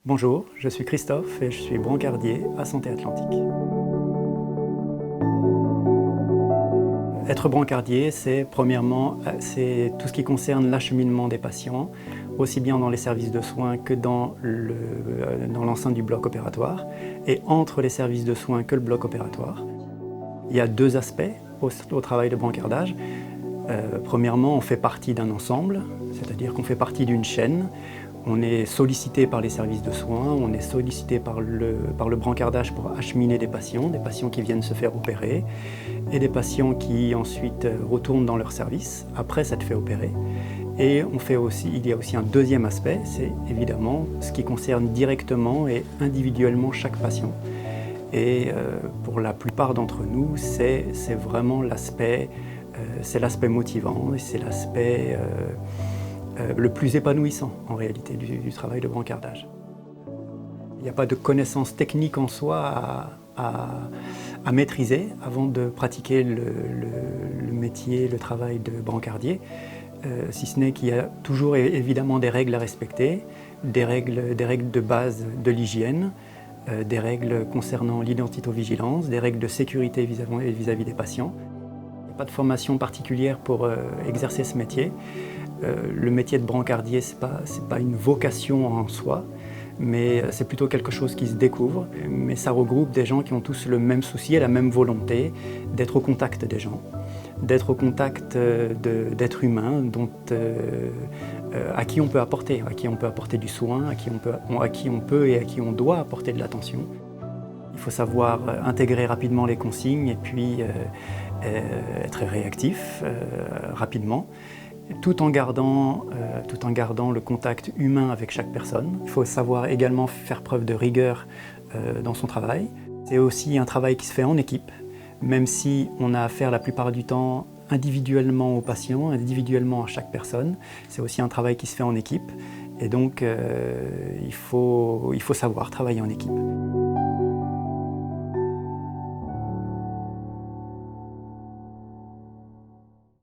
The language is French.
Bonjour, je suis Christophe et je suis brancardier à Santé Atlantique. Être brancardier, c'est premièrement tout ce qui concerne l'acheminement des patients, aussi bien dans les services de soins que dans l'enceinte du bloc opératoire, et entre les services de soins que le bloc opératoire. Il y a deux aspects au travail de brancardage. Premièrement, on fait partie d'un ensemble, c'est-à-dire qu'on fait partie d'une chaîne. On est sollicité par les services de soins, on est sollicité par le brancardage pour acheminer des patients qui viennent se faire opérer, et des patients qui ensuite retournent dans leur service après s'être fait opérer. Et il y a aussi un deuxième aspect, c'est évidemment ce qui concerne directement et individuellement chaque patient. Et pour la plupart d'entre nous, c'est vraiment l'aspect motivant, et c'est l'aspect le plus épanouissant en réalité du travail de brancardage. Il n'y a pas de connaissances techniques en soi à maîtriser avant de pratiquer le métier, le travail de brancardier, si ce n'est qu'il y a toujours évidemment des règles à respecter, des règles de base de l'hygiène, des règles concernant l'identito-vigilance, des règles de sécurité vis-à-vis des patients. Il n'y a pas de formation particulière pour exercer ce métier. Le métier de brancardier, c'est pas une vocation en soi, mais c'est plutôt quelque chose qui se découvre. Mais ça regroupe des gens qui ont tous le même souci et la même volonté d'être au contact des gens, d'être au contact d'êtres humains à qui on peut apporter du soin, à qui on peut et à qui on doit apporter de l'attention. Il faut savoir intégrer rapidement les consignes et puis être réactif rapidement, tout en gardant le contact humain avec chaque personne. Il faut savoir également faire preuve de rigueur dans son travail. C'est aussi un travail qui se fait en équipe, même si on a affaire la plupart du temps individuellement aux patients, individuellement à chaque personne. C'est aussi un travail qui se fait en équipe et donc il faut savoir travailler en équipe.